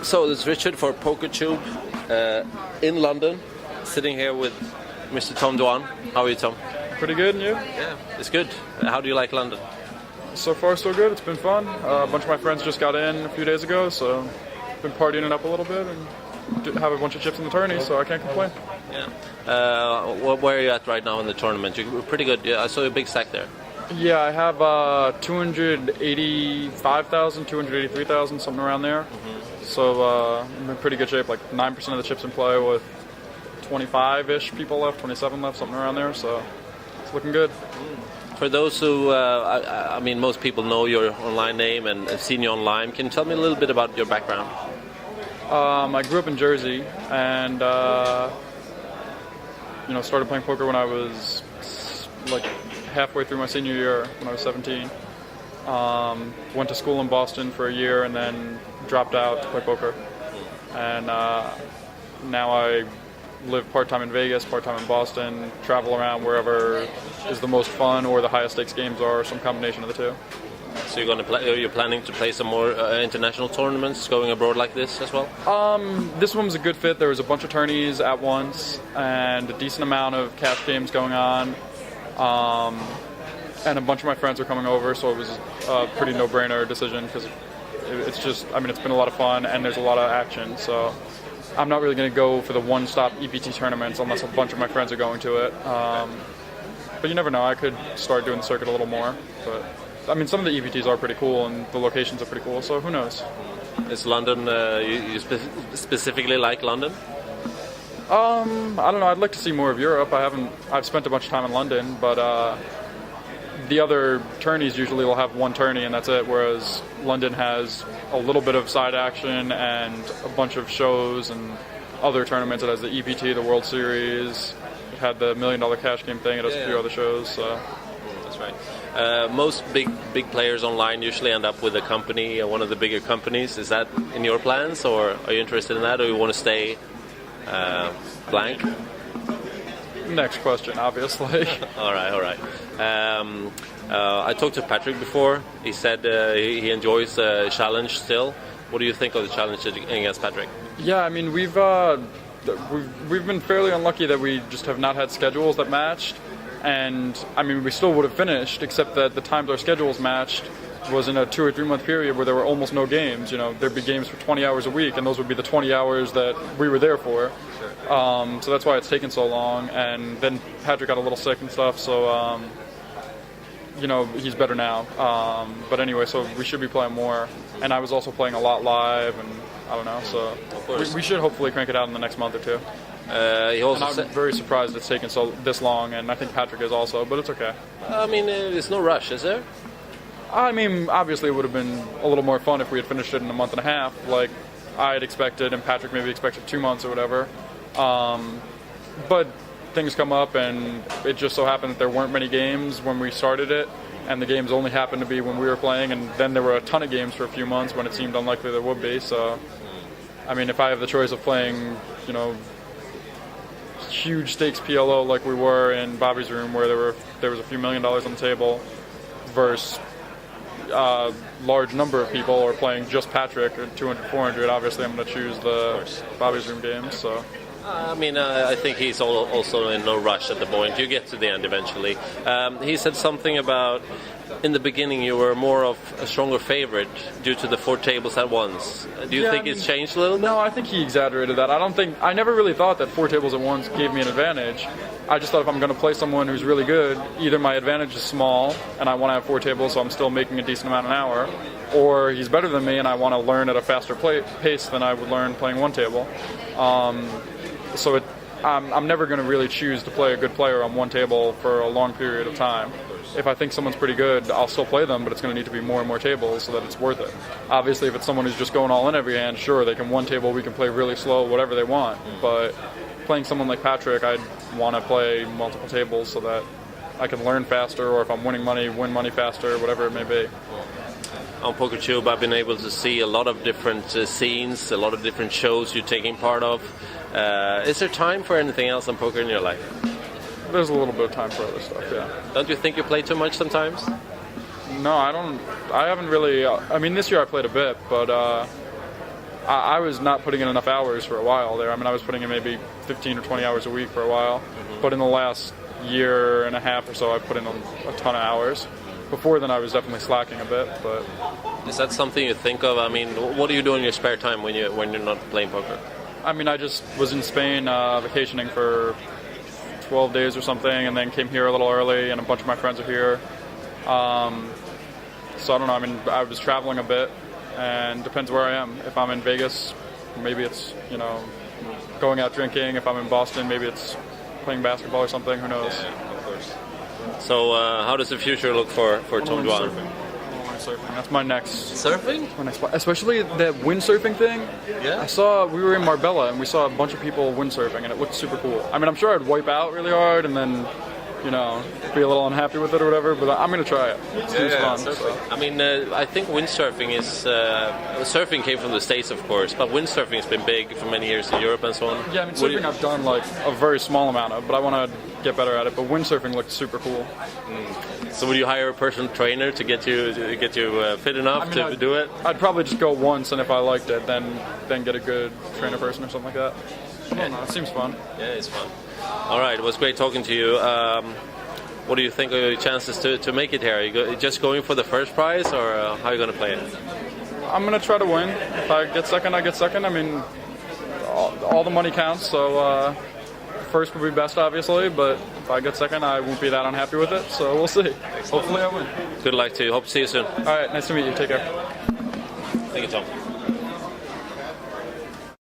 So it's Richard for PokerTube in London, sitting here with Mr. Tom Dwan. How are you, Tom? Pretty good, and you? Yeah, it's good. How do you like London? So far, so good. It's been fun. A bunch of my friends just got in a few days ago, so been partying it up a little bit and have a bunch of chips in the tourney, so I can't complain. Yeah. Where are you at right now in the tournament? You're pretty good. Yeah, I saw a big stack there. Yeah, I have 285,000, 283,000, something around there. Mm-hmm. So I'm in pretty good shape, like 9% of the chips in play with 25-ish people left, 27 left, something around there, so it's looking good. For those who, I mean, most people know your online name and have seen you online. Can you tell me a little bit about your background? I grew up in Jersey and, started playing poker when I was like halfway through my senior year when I was 17. Went to school in Boston for a year and then dropped out to play poker. And now I live part-time in Vegas, part-time in Boston, travel around wherever is the most fun or the highest stakes games are, some combination of the two. So you're planning to play some more international tournaments going abroad like this as well? This one was a good fit. There was a bunch of tourneys at once and a decent amount of cash games going on. And a bunch of my friends are coming over, so it was a pretty no-brainer decision because it's just, I mean, it's been a lot of fun and there's a lot of action. So I'm not really going to go for the one-stop EPT tournaments unless a bunch of my friends are going to it. But you never know. I could start doing the circuit a little more. But I mean, some of the EPTs are pretty cool and the locations are pretty cool. So who knows? Is London? You specifically like London? I don't know. I'd like to see more of Europe. I've spent a bunch of time in London, but the other tourneys usually will have one tourney and that's it, whereas London has a little bit of side action and a bunch of shows and other tournaments. It has the EPT, the World Series. It had the $1 Million Cash Game thing. It has a few other shows. So. That's right. Most big players online usually end up with a company, one of the bigger companies. Is that in your plans, or are you interested in that, or you want to stay blank? Next question, obviously. All right. I talked to Patrick before. He said he enjoys the challenge still. What do you think of the challenge against Patrick? Yeah, I mean, we've been fairly unlucky that we just have not had schedules that matched. And, I mean, we still would have finished, except that the times our schedules matched was in a 2 or 3 month period where there were almost no games. You know, there'd be games for 20 hours a week, and those would be the 20 hours that we were there for. So that's why it's taken so long. And then Patrick got a little sick and stuff, so, he's better now. But anyway, so we should be playing more. And I was also playing a lot live, and I don't know, so we should hopefully crank it out in the next month or two. And I'm very surprised it's taken this long, and I think Patrick is also, but it's okay. I mean, there's no rush, is there? I mean, obviously it would have been a little more fun if we had finished it in a month and a half, like I had expected, and Patrick maybe expected 2 months or whatever. But things come up, and it just so happened that there weren't many games when we started it, and the games only happened to be when we were playing, and then there were a ton of games for a few months when it seemed unlikely there would be. So, I mean, if I have the choice of playing, huge stakes PLO like we were in Bobby's room, where there was a few $1 million on the table, versus large number of people, or playing just Patrick at 200, 400, obviously I'm going to choose the Bobby's room games. So. I mean, I think he's also in no rush at the point. You get to the end eventually. He said something about, in the beginning, you were more of a stronger favorite due to the 4 tables at once. Do you think it's changed a little bit? No, I think he exaggerated that. I never really thought that 4 tables at once gave me an advantage. I just thought if I'm going to play someone who's really good, either my advantage is small and I want to have 4 tables so I'm still making a decent amount an hour, or he's better than me and I want to learn at a faster pace than I would learn playing 1 table. So I'm never going to really choose to play a good player on 1 table for a long period of time. If I think someone's pretty good, I'll still play them, but it's going to need to be more and more tables so that it's worth it. Obviously, if it's someone who's just going all in every hand, sure, they can 1 table, we can play really slow, whatever they want. But playing someone like Patrick, I'd want to play multiple tables so that I can learn faster, or if I'm winning money, win money faster, whatever it may be. On PokerTube, I've been able to see a lot of different scenes, a lot of different shows you're taking part of. Is there time for anything else on poker in your life? There's a little bit of time for other stuff, yeah. Don't you think you play too much sometimes? No, I don't. I haven't really. I mean, this year I played a bit, but I was not putting in enough hours for a while there. I mean, I was putting in maybe 15 or 20 hours a week for a while, but in the last year and a half or so, I've put in a ton of hours. Before then, I was definitely slacking a bit, but... Is that something you think of? I mean, what do you do in your spare time when you're not playing poker? I mean, I just was in Spain vacationing for 12 days or something, and then came here a little early, and a bunch of my friends are here. So I don't know, I mean, I was traveling a bit, and depends where I am. If I'm in Vegas, maybe it's, you know, going out drinking. If I'm in Boston, maybe it's playing basketball or something, who knows. Yeah, of course. So how does the future look for Tom Dwan? Surfing. That's my next. Surfing? My next spot. Especially that windsurfing thing. Yeah. We were in Marbella and we saw a bunch of people windsurfing and it looked super cool. I mean, I'm sure I'd wipe out really hard and then, you know, be a little unhappy with it or whatever, but I'm going to try it. It seems fun. So. I mean, I think windsurfing is... surfing came from the States, of course, but windsurfing has been big for many years in Europe and so on. Yeah, I mean, surfing I've done like a very small amount of, but I want to get better at it, but windsurfing looked super cool. So would you hire a personal trainer to get you fit enough to do it? I'd probably just go once, and if I liked it, then get a good trainer person or something like that. I don't know, it seems fun. Yeah, it's fun. All right, it was great talking to you. What do you think of your chances to make it here? Are you just going for the first prize, or how are you going to play it? I'm going to try to win. If I get second, I get second. I mean, all the money counts, so first would be best, obviously, but if I get second, I won't be that unhappy with it, so we'll see. Excellent. Hopefully I win. Good luck to you. Hope to see you soon. All right, nice to meet you. Take care. Thank you, Tom.